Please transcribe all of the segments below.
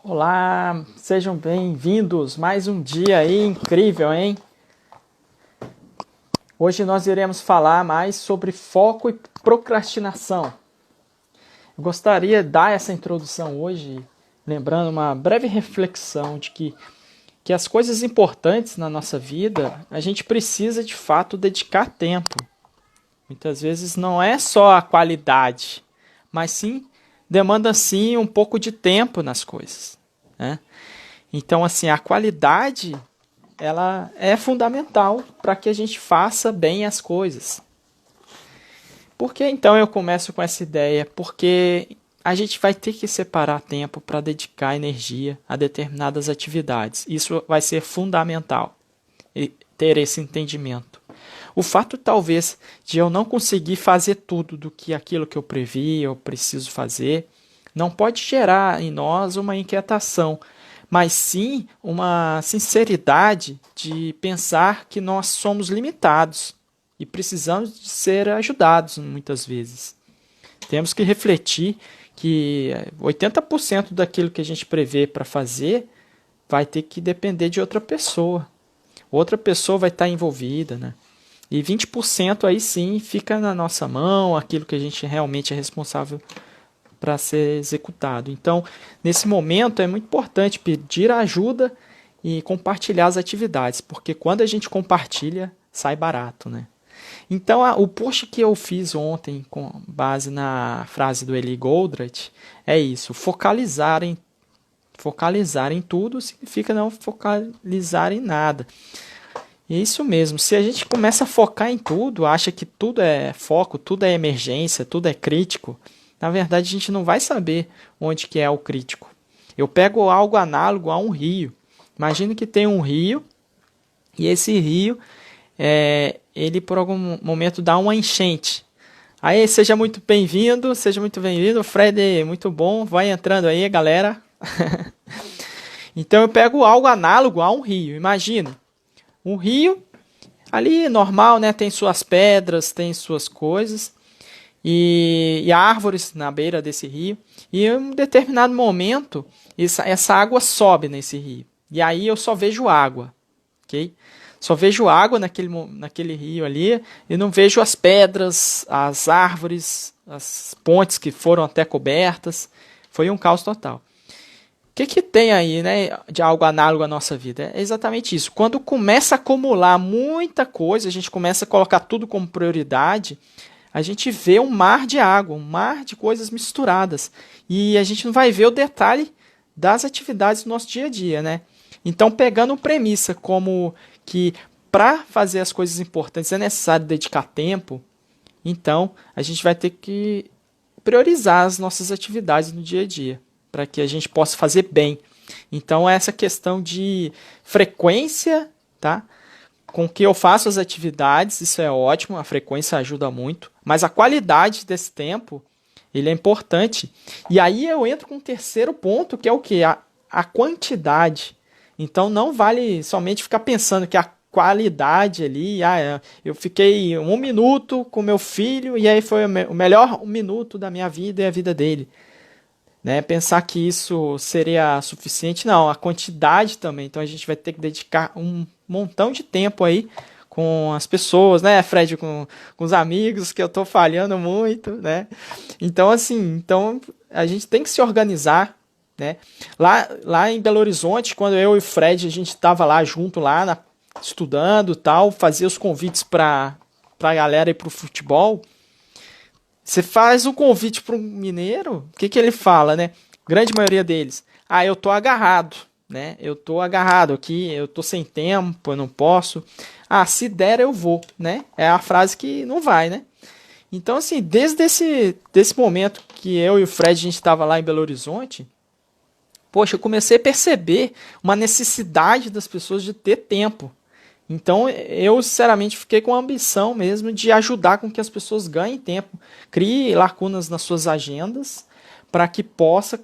Olá, sejam bem-vindos. Mais um dia aí incrível, hein? Hoje nós iremos falar mais sobre foco e procrastinação. Eu gostaria de dar essa introdução hoje, lembrando uma breve reflexão de que as coisas importantes na nossa vida, a gente precisa de fato dedicar tempo. Muitas vezes não é só a qualidade, mas sim demanda sim um pouco de tempo nas coisas, né? Então, assim, a qualidade ela é fundamental para que a gente faça bem as coisas. Por que então eu começo com essa ideia? Porque a gente vai ter que separar tempo para dedicar energia a determinadas atividades. Isso vai ser fundamental, ter esse entendimento. O fato, talvez, de eu não conseguir fazer tudo do que aquilo que eu previ, eu preciso fazer, não pode gerar em nós uma inquietação, mas sim uma sinceridade de pensar que nós somos limitados e precisamos de ser ajudados muitas vezes. Temos que refletir que 80% daquilo que a gente prevê para fazer vai ter que depender de outra pessoa. Outra pessoa vai estar envolvida, né? E 20% aí sim fica na nossa mão, aquilo que a gente realmente é responsável para ser executado. Então, nesse momento é muito importante pedir ajuda e compartilhar as atividades, porque quando a gente compartilha, sai barato, né? Então, o post que eu fiz ontem, com base na frase do Eli Goldratt, é isso: focalizar em tudo significa não focalizar em nada. E é isso mesmo, se a gente começa a focar em tudo, acha que tudo é foco, tudo é emergência, tudo é crítico, na verdade a gente não vai saber onde que é o crítico. Eu pego algo análogo a um rio. Imagina que tem um rio e esse rio, ele por algum momento dá uma enchente. Aí seja muito bem-vindo, Fred, muito bom, vai entrando aí, galera. Então eu pego algo análogo a um rio, imagina. Um rio, ali normal, né? Tem suas pedras, tem suas coisas e árvores na beira desse rio. E em um determinado momento, essa água sobe nesse rio. E aí eu só vejo água, ok? Só vejo água naquele rio ali e não vejo as pedras, as árvores, as pontes que foram até cobertas. Foi um caos total. O que tem aí, né, de algo análogo à nossa vida? É exatamente isso. Quando começa a acumular muita coisa, a gente começa a colocar tudo como prioridade, a gente vê um mar de água, um mar de coisas misturadas. E a gente não vai ver o detalhe das atividades do nosso dia a dia, né? Então, pegando premissa como que para fazer as coisas importantes é necessário dedicar tempo, então a gente vai ter que priorizar as nossas atividades no dia a dia, para que a gente possa fazer bem. Então, essa questão de frequência, tá? Com que eu faço as atividades, isso é ótimo, a frequência ajuda muito, mas a qualidade desse tempo, ele é importante. E aí eu entro com um terceiro ponto, que é o quê? A quantidade. Então, não vale somente ficar pensando que a qualidade ali, eu fiquei 1 minuto com meu filho e aí foi o melhor 1 minuto da minha vida e a vida dele. Né, pensar que isso seria suficiente, não, a quantidade também. Então a gente vai ter que dedicar um montão de tempo aí com as pessoas, né, Fred, com os amigos, que eu tô falhando muito, né? Então, assim, então a gente tem que se organizar, né? Lá em Belo Horizonte, quando eu e o Fred, a gente estava lá junto, estudando tal, fazia os convites para a galera ir pro futebol. Você faz um convite para um mineiro, o que ele fala, né? Grande maioria deles. Eu tô agarrado, né? Eu tô agarrado aqui, eu tô sem tempo, eu não posso. Se der eu vou, né? É a frase que não vai, né? Então, assim, desde desse momento que eu e o Fred, a gente estava lá em Belo Horizonte, poxa, eu comecei a perceber uma necessidade das pessoas de ter tempo. Então, eu sinceramente fiquei com a ambição mesmo de ajudar com que as pessoas ganhem tempo, crie lacunas nas suas agendas, para que possa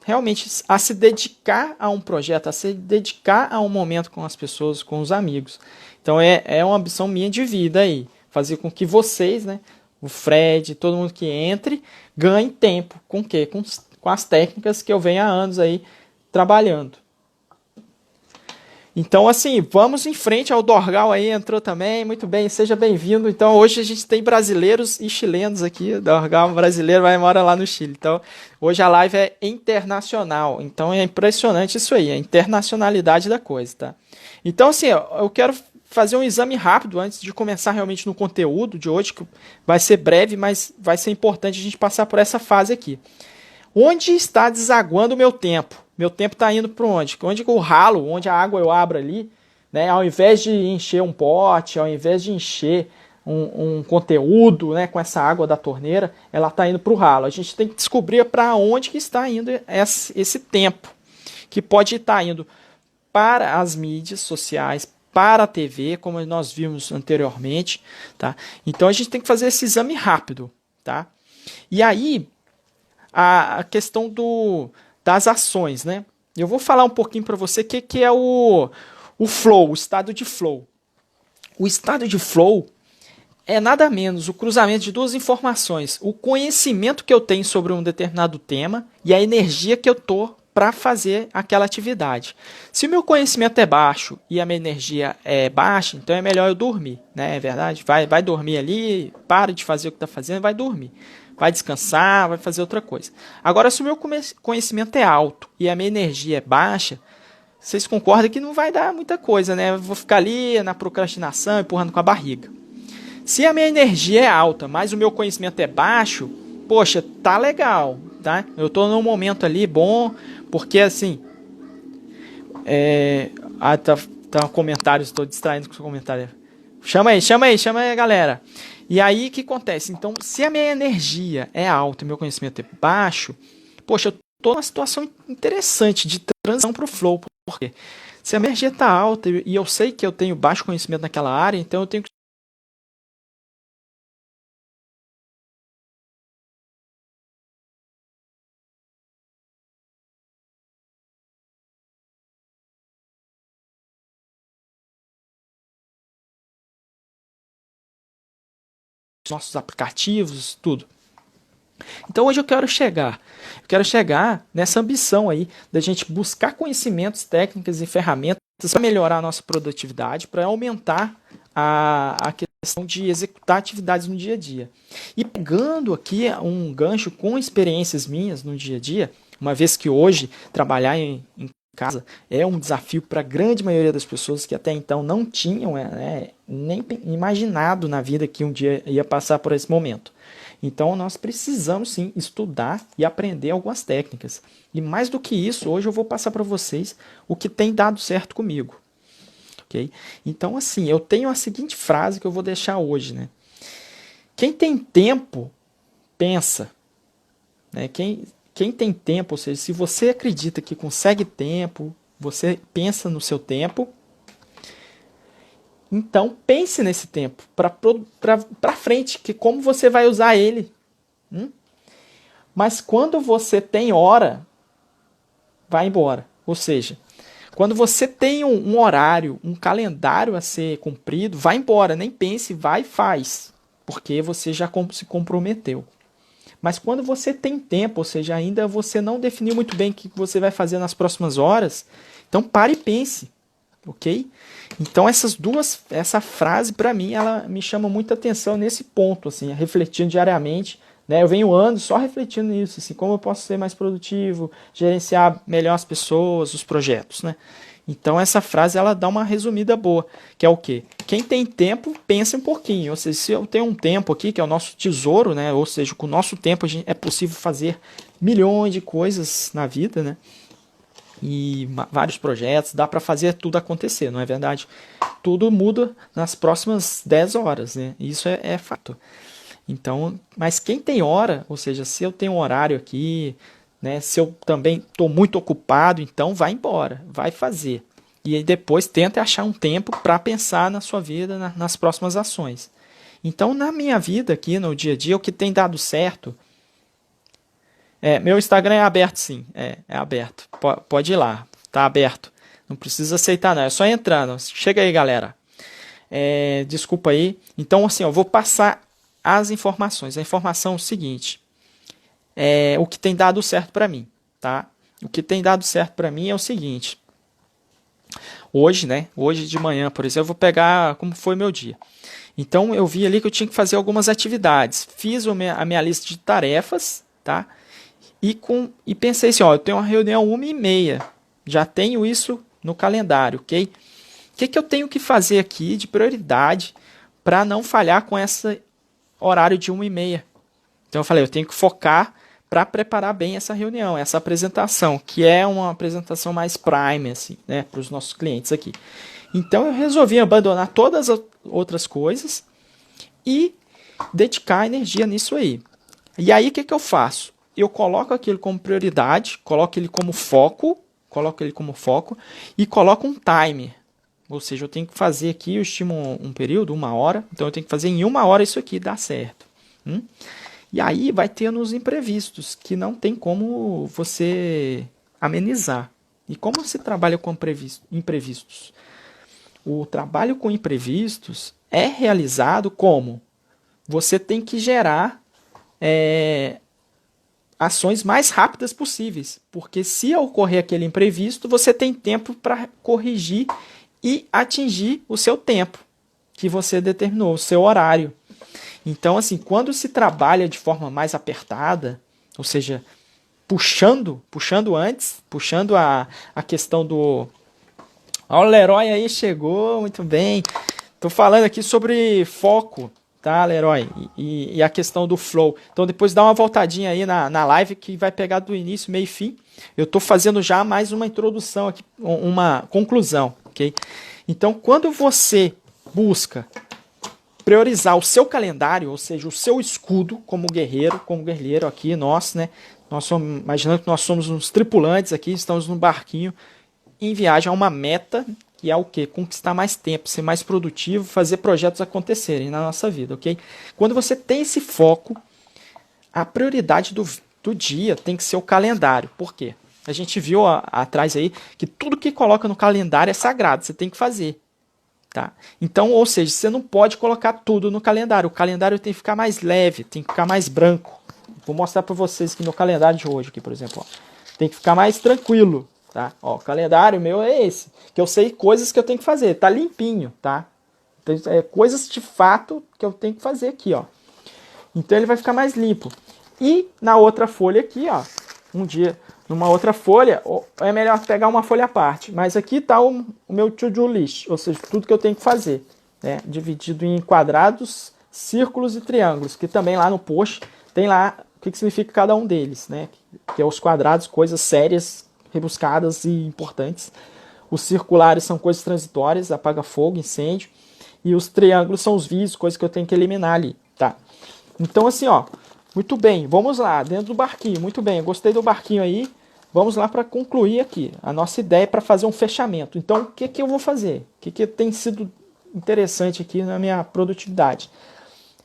realmente a se dedicar a um projeto, a se dedicar a um momento com as pessoas, com os amigos. Então, é uma ambição minha de vida aí, fazer com que vocês, né, o Fred, todo mundo que entre, ganhe tempo. Com o quê? Com as técnicas que eu venho há anos aí trabalhando. Então, assim, vamos em frente. Ao Dorgal aí entrou também, muito bem, seja bem-vindo. Então, hoje a gente tem brasileiros e chilenos aqui. O Dorgal brasileiro vai embora lá no Chile. Então, hoje a live é internacional. Então, é impressionante isso aí, a internacionalidade da coisa, tá? Então, assim, eu quero fazer um exame rápido antes de começar realmente no conteúdo de hoje, que vai ser breve, mas vai ser importante a gente passar por essa fase aqui. Onde está desaguando o meu tempo? Meu tempo está indo para onde? Onde eu ralo, onde a água eu abro ali, né? Ao invés de encher um pote, ao invés de encher um conteúdo, né, com essa água da torneira, ela está indo para o ralo. A gente tem que descobrir para onde que está indo esse tempo, que pode estar indo para as mídias sociais, para a TV, como nós vimos anteriormente, tá? Então a gente tem que fazer esse exame rápido, tá? E aí a questão das ações, né? Eu vou falar um pouquinho para você o que é o flow, o estado de flow. O estado de flow é nada menos o cruzamento de duas informações: o conhecimento que eu tenho sobre um determinado tema e a energia que eu tô para fazer aquela atividade. Se o meu conhecimento é baixo e a minha energia é baixa, então é melhor eu dormir, né? É verdade? Vai dormir ali, para de fazer o que está fazendo, vai dormir. Vai descansar, vai fazer outra coisa. Agora, se o meu conhecimento é alto e a minha energia é baixa, vocês concordam que não vai dar muita coisa, né? Eu vou ficar ali na procrastinação, empurrando com a barriga. Se a minha energia é alta, mas o meu conhecimento é baixo, poxa, tá legal, tá? Eu tô num momento ali bom, porque assim... tá comentários, estou distraindo com o comentário. Chama aí, galera. E aí, o que acontece? Então, se a minha energia é alta e meu conhecimento é baixo, poxa, eu tô numa situação interessante de transição para o flow. Por quê? Se a minha energia está alta e eu sei que eu tenho baixo conhecimento naquela área, então eu tenho que nossos aplicativos, tudo. Então hoje eu quero chegar nessa ambição aí da gente buscar conhecimentos, técnicas e ferramentas para melhorar a nossa produtividade, para aumentar a questão de executar atividades no dia a dia. E pegando aqui um gancho com experiências minhas no dia a dia, uma vez que hoje trabalhar em casa é um desafio para a grande maioria das pessoas que até então não tinham nem imaginado na vida que um dia ia passar por esse momento. Então nós precisamos sim estudar e aprender algumas técnicas. E mais do que isso, hoje eu vou passar para vocês o que tem dado certo comigo. Okay? Então assim, eu tenho a seguinte frase que eu vou deixar hoje, né? Quem tem tempo, pensa. Né? Quem tem tempo, ou seja, se você acredita que consegue tempo, você pensa no seu tempo, então pense nesse tempo para frente, que como você vai usar ele. Mas quando você tem hora, vai embora. Ou seja, quando você tem um horário, um calendário a ser cumprido, vai embora, nem pense, vai e faz, porque você já se comprometeu. Mas quando você tem tempo, ou seja, ainda você não definiu muito bem o que você vai fazer nas próximas horas, então pare e pense, ok? Então essa frase para mim, ela me chama muita atenção nesse ponto, assim, refletindo diariamente, né? Eu venho anos só refletindo nisso, assim, como eu posso ser mais produtivo, gerenciar melhor as pessoas, os projetos, né? Então essa frase ela dá uma resumida boa, que é o quê? Quem tem tempo, pensa um pouquinho. Ou seja, se eu tenho um tempo aqui, que é o nosso tesouro, né? Ou seja, com o nosso tempo é possível fazer milhões de coisas na vida, né? E vários projetos, dá para fazer tudo acontecer, não é verdade? Tudo muda nas próximas 10 horas, né? Isso é fato. Então, mas quem tem hora, ou seja, se eu tenho um horário aqui, né, se eu também estou muito ocupado, então vai embora, vai fazer. E aí depois tenta achar um tempo para pensar na sua vida, nas próximas ações. Então, na minha vida aqui, no dia a dia, o que tem dado certo... meu Instagram é aberto, sim. É aberto. Pode ir lá. Tá aberto. Não precisa aceitar, não. É só entrando. Chega aí, galera. Desculpa aí. Então, assim, eu vou passar as informações. A informação é o seguinte. O que tem dado certo para mim, tá? o que tem dado certo para mim é o seguinte. Hoje, né? Hoje de manhã, por exemplo, eu vou pegar como foi meu dia. Então eu vi ali que eu tinha que fazer algumas atividades. Fiz a minha lista de tarefas, tá? E pensei assim, ó, eu tenho uma reunião 1h30. Já tenho isso no calendário, ok? O que eu tenho que fazer aqui de prioridade para não falhar com esse horário de 1h30? Então eu falei, eu tenho que focar para preparar bem essa reunião, essa apresentação, que é uma apresentação mais prime, assim, né, para os nossos clientes aqui. Então eu resolvi abandonar todas as outras coisas e dedicar energia nisso aí. E aí o que eu faço? Eu coloco aquilo como prioridade, coloco ele como foco e coloco um timer. Ou seja, eu tenho que fazer aqui, eu estimo um período, 1 hora, então eu tenho que fazer em 1 hora isso aqui dar certo. E aí vai ter nos imprevistos, que não tem como você amenizar. E como se trabalha com imprevistos? O trabalho com imprevistos é realizado como? Você tem que gerar ações mais rápidas possíveis, porque se ocorrer aquele imprevisto, você tem tempo para corrigir e atingir o seu tempo que você determinou, o seu horário. Então, assim, quando se trabalha de forma mais apertada, ou seja, puxando a questão do... Ó, o Leroy aí chegou, muito bem. Tô falando aqui sobre foco, tá, Leroy? E a questão do flow. Então depois dá uma voltadinha aí na live que vai pegar do início, meio e fim. Eu tô fazendo já mais uma introdução aqui, uma conclusão, ok? Então quando você busca priorizar o seu calendário, ou seja, o seu escudo como guerreiro aqui, nós, né? Nós somos, imaginando que nós somos uns tripulantes aqui, estamos num barquinho em viagem a uma meta, que é o quê? Conquistar mais tempo, ser mais produtivo, fazer projetos acontecerem na nossa vida, ok? Quando você tem esse foco, a prioridade do dia tem que ser o calendário. Por quê? A gente viu atrás aí que tudo que coloca no calendário é sagrado, você tem que fazer. Tá? Então, ou seja, você não pode colocar tudo no calendário. O calendário tem que ficar mais leve, tem que ficar mais branco. Vou mostrar para vocês aqui no calendário de hoje, aqui, por exemplo. Ó. Tem que ficar mais tranquilo. Tá? Ó, o calendário meu é esse, que eu sei coisas que eu tenho que fazer, tá limpinho, tá? Então, coisas de fato que eu tenho que fazer aqui, ó. Então ele vai ficar mais limpo. E na outra folha aqui, ó, numa outra folha, é melhor pegar uma folha à parte, mas aqui tá o meu to-do list, ou seja, tudo que eu tenho que fazer, né? Dividido em quadrados, círculos e triângulos, que também lá no post tem lá o que significa cada um deles, né? Que é os quadrados, coisas sérias, rebuscadas e importantes. Os circulares são coisas transitórias, apaga fogo, incêndio. E os triângulos são os vícios, coisas que eu tenho que eliminar ali, tá? Então assim, ó, muito bem, vamos lá, dentro do barquinho, muito bem, eu gostei do barquinho aí. Vamos lá para concluir aqui. A nossa ideia é para fazer um fechamento. Então, o que eu vou fazer? O que tem sido interessante aqui na minha produtividade?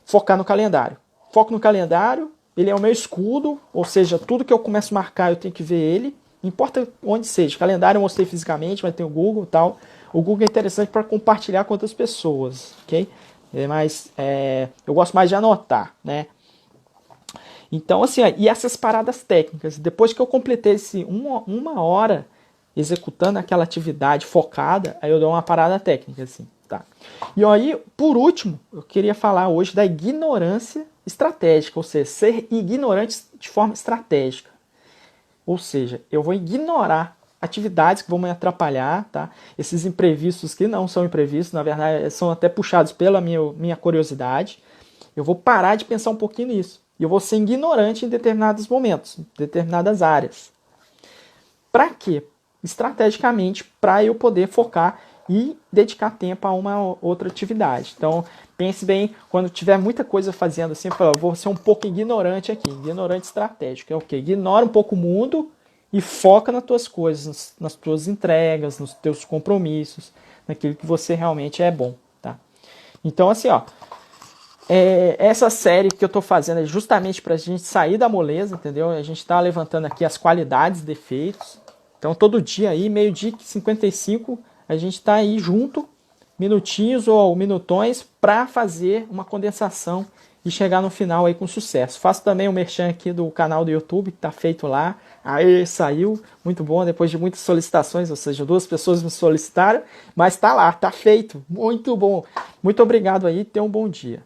Focar no calendário. Foco no calendário, ele é o meu escudo, ou seja, tudo que eu começo a marcar eu tenho que ver ele. Não importa onde seja. Calendário eu mostrei fisicamente, mas tem o Google e tal. O Google é interessante para compartilhar com outras pessoas, ok? Mas eu gosto mais de anotar, né? Então, assim, e essas paradas técnicas, depois que eu completei uma hora executando aquela atividade focada, aí eu dou uma parada técnica, assim, tá? E aí, por último, eu queria falar hoje da ignorância estratégica, ou seja, ser ignorante de forma estratégica. Ou seja, eu vou ignorar atividades que vão me atrapalhar, tá? Esses imprevistos que não são imprevistos, na verdade, são até puxados pela minha curiosidade. Eu vou parar de pensar um pouquinho nisso. E eu vou ser ignorante em determinados momentos, em determinadas áreas. Para quê? Estrategicamente, para eu poder focar e dedicar tempo a uma outra atividade. Então, pense bem, quando tiver muita coisa fazendo assim, eu vou ser um pouco ignorante aqui. Ignorante estratégico. É o quê? Ignora um pouco o mundo e foca nas tuas coisas, nas tuas entregas, nos teus compromissos, naquilo que você realmente é bom. Tá? Então, assim, ó. Essa série que eu estou fazendo é justamente para a gente sair da moleza, entendeu? A gente está levantando aqui as qualidades, defeitos. Então, todo dia aí, 12h55, a gente está aí junto, minutinhos ou minutões, para fazer uma condensação e chegar no final aí com sucesso. Faço também o merchan aqui do canal do YouTube, que está feito lá. Aí saiu, muito bom, depois de muitas solicitações, ou seja, 2 pessoas me solicitaram, mas está lá, está feito, muito bom. Muito obrigado aí, tenha um bom dia.